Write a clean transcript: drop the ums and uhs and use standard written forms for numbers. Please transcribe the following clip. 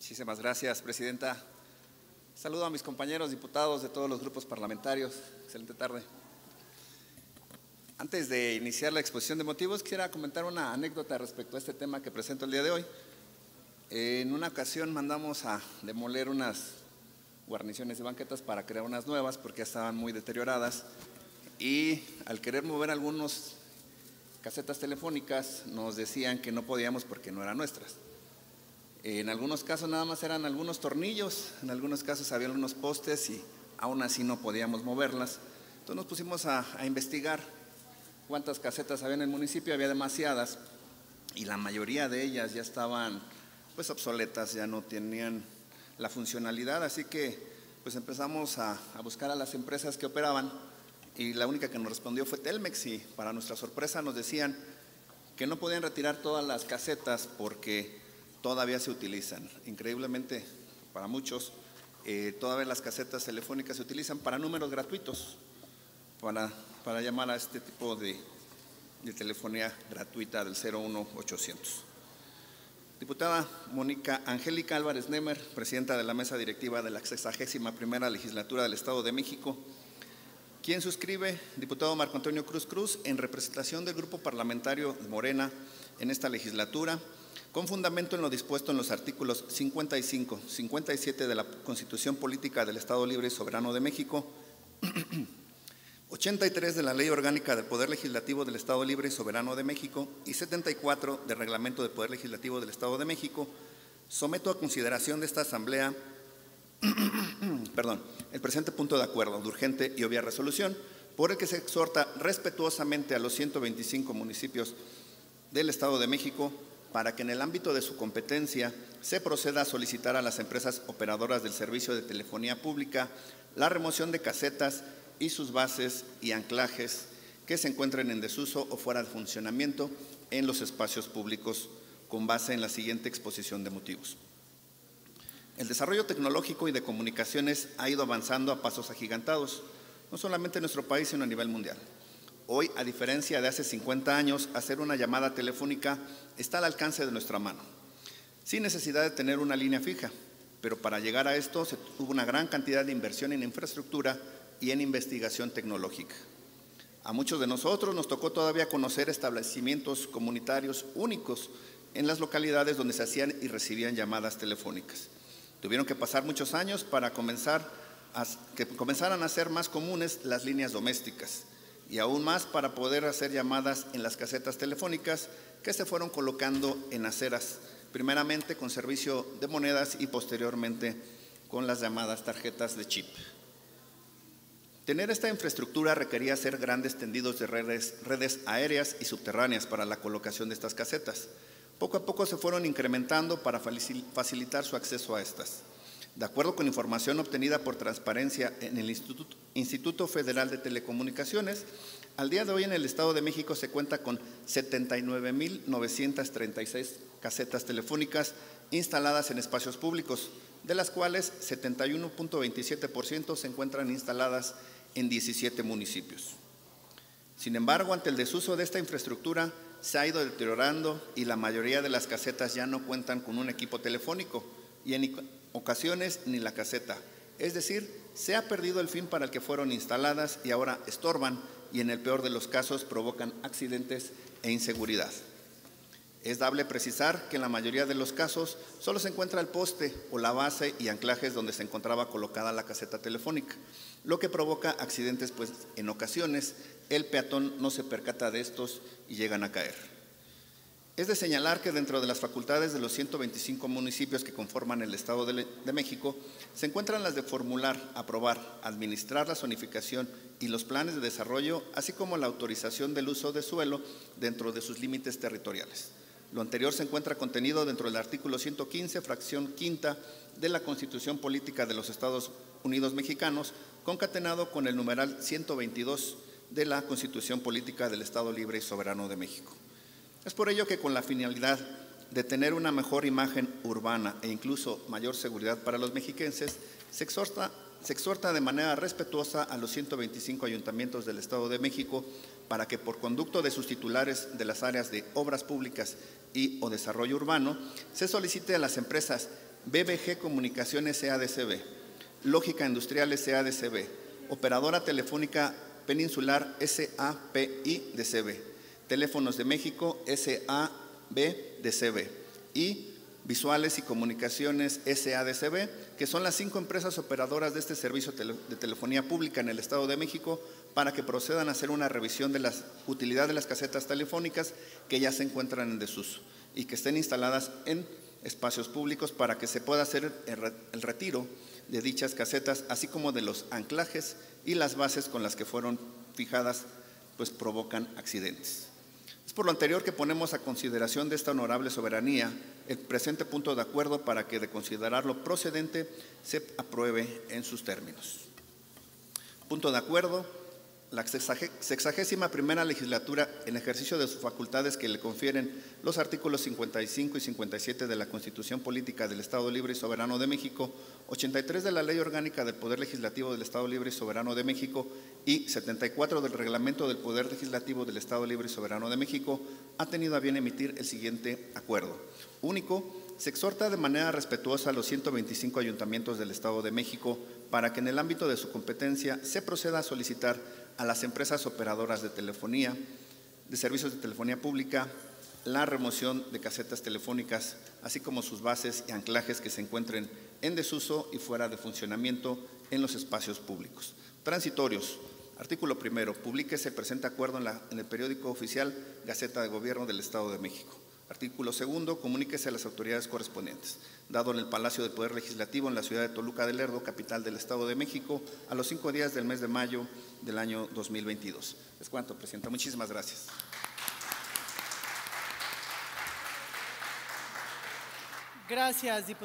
Muchísimas gracias, presidenta. Saludo a mis compañeros diputados de todos los grupos parlamentarios. Excelente tarde. Antes de iniciar la exposición de motivos, quisiera comentar una anécdota respecto a este tema que presento el día de hoy. En una ocasión mandamos a demoler unas guarniciones de banquetas para crear unas nuevas porque ya estaban muy deterioradas, y al querer mover algunas casetas telefónicas nos decían que no podíamos porque no eran nuestras. En algunos casos nada más eran algunos tornillos, en algunos casos había algunos postes y aún así no podíamos moverlas. Entonces nos pusimos a investigar cuántas casetas había en el municipio. Había demasiadas y la mayoría de ellas ya estaban pues obsoletas, ya no tenían la funcionalidad, así que pues empezamos a buscar a las empresas que operaban, y la única que nos respondió fue Telmex, y para nuestra sorpresa nos decían que no podían retirar todas las casetas porque todavía se utilizan. Increíblemente, para muchos, todavía las casetas telefónicas se utilizan para números gratuitos, para llamar a este tipo de telefonía gratuita del 01800. Diputada Mónica Angélica Álvarez Nemer, presidenta de la mesa directiva de la 61ª legislatura del Estado de México. ¿Quién suscribe? Diputado Marco Antonio Cruz Cruz, en representación del Grupo Parlamentario Morena en esta legislatura, con fundamento en lo dispuesto en los artículos 55, 57 de la Constitución Política del Estado Libre y Soberano de México, 83 de la Ley Orgánica del Poder Legislativo del Estado Libre y Soberano de México y 74 del Reglamento del Poder Legislativo del Estado de México, someto a consideración de esta Asamblea el presente punto de acuerdo de urgente y obvia resolución, por el que se exhorta respetuosamente a los 125 municipios del Estado de México para que en el ámbito de su competencia se proceda a solicitar a las empresas operadoras del servicio de telefonía pública la remoción de casetas y sus bases y anclajes que se encuentren en desuso o fuera de funcionamiento en los espacios públicos, con base en la siguiente exposición de motivos. El desarrollo tecnológico y de comunicaciones ha ido avanzando a pasos agigantados, no solamente en nuestro país, sino a nivel mundial. Hoy, a diferencia de hace 50 años, hacer una llamada telefónica está al alcance de nuestra mano, sin necesidad de tener una línea fija, pero para llegar a esto hubo una gran cantidad de inversión en infraestructura y en investigación tecnológica. A muchos de nosotros nos tocó todavía conocer establecimientos comunitarios únicos en las localidades donde se hacían y recibían llamadas telefónicas. Tuvieron que pasar muchos años para que comenzaran a ser más comunes las líneas domésticas, y aún más para poder hacer llamadas en las casetas telefónicas que se fueron colocando en aceras, primeramente con servicio de monedas y posteriormente con las llamadas tarjetas de chip. Tener esta infraestructura requería hacer grandes tendidos de redes aéreas y subterráneas para la colocación de estas casetas. Poco a poco se fueron incrementando para facilitar su acceso a estas. De acuerdo con información obtenida por Transparencia en el Instituto Federal de Telecomunicaciones, al día de hoy en el Estado de México se cuenta con 79.936 casetas telefónicas instaladas en espacios públicos, de las cuales 71.27% se encuentran instaladas en 17 municipios. Sin embargo, ante el desuso de esta infraestructura, se ha ido deteriorando y la mayoría de las casetas ya no cuentan con un equipo telefónico y en ocasiones ni la caseta. Es decir, se ha perdido el fin para el que fueron instaladas y ahora estorban y en el peor de los casos provocan accidentes e inseguridad. Es dable precisar que en la mayoría de los casos solo se encuentra el poste o la base y anclajes donde se encontraba colocada la caseta telefónica, lo que provoca accidentes, pues en ocasiones el peatón no se percata de estos y llegan a caer. Es de señalar que dentro de las facultades de los 125 municipios que conforman el Estado de México se encuentran las de formular, aprobar, administrar la zonificación y los planes de desarrollo, así como la autorización del uso de suelo dentro de sus límites territoriales. Lo anterior se encuentra contenido dentro del artículo 115, fracción quinta de la Constitución Política de los Estados Unidos Mexicanos, concatenado con el numeral 122 de la Constitución Política del Estado Libre y Soberano de México. Es por ello que con la finalidad de tener una mejor imagen urbana e incluso mayor seguridad para los mexiquenses, se exhorta de manera respetuosa a los 125 ayuntamientos del Estado de México para que por conducto de sus titulares de las áreas de obras públicas y o desarrollo urbano, se solicite a las empresas BBG Comunicación SADCB, Lógica Industrial SADCB, Operadora Telefónica Peninsular SAPI-DCB, Teléfonos de México SAB-DCB y Visuales y Comunicaciones SADCB, que son las 5 empresas operadoras de este servicio de telefonía pública en el Estado de México, para que procedan a hacer una revisión de la utilidad de las casetas telefónicas que ya se encuentran en desuso y que estén instaladas en espacios públicos, para que se pueda hacer el retiro de dichas casetas, así como de los anclajes y las bases con las que fueron fijadas, pues provocan accidentes. Es por lo anterior que ponemos a consideración de esta honorable soberanía el presente punto de acuerdo, para que, de considerarlo procedente, se apruebe en sus términos. Punto de acuerdo: la 61ª legislatura, en ejercicio de sus facultades que le confieren los artículos 55 y 57 de la Constitución Política del Estado Libre y Soberano de México, 83 de la Ley Orgánica del Poder Legislativo del Estado Libre y Soberano de México y 74 del Reglamento del Poder Legislativo del Estado Libre y Soberano de México, ha tenido a bien emitir el siguiente acuerdo. Único: se exhorta de manera respetuosa a los 125 ayuntamientos del Estado de México, para que en el ámbito de su competencia se proceda a solicitar a las empresas operadoras de telefonía, de servicios de telefonía pública, la remoción de casetas telefónicas, así como sus bases y anclajes que se encuentren en desuso y fuera de funcionamiento en los espacios públicos. Transitorios. Artículo primero: publíquese el presente acuerdo en el periódico oficial Gaceta de Gobierno del Estado de México. Artículo segundo: comuníquese a las autoridades correspondientes, dado en el Palacio del Poder Legislativo en la ciudad de Toluca de Lerdo, capital del Estado de México, a los 5 días del mes de mayo del año 2022. Es cuanto, Presidenta. Muchísimas gracias. Gracias, diputado.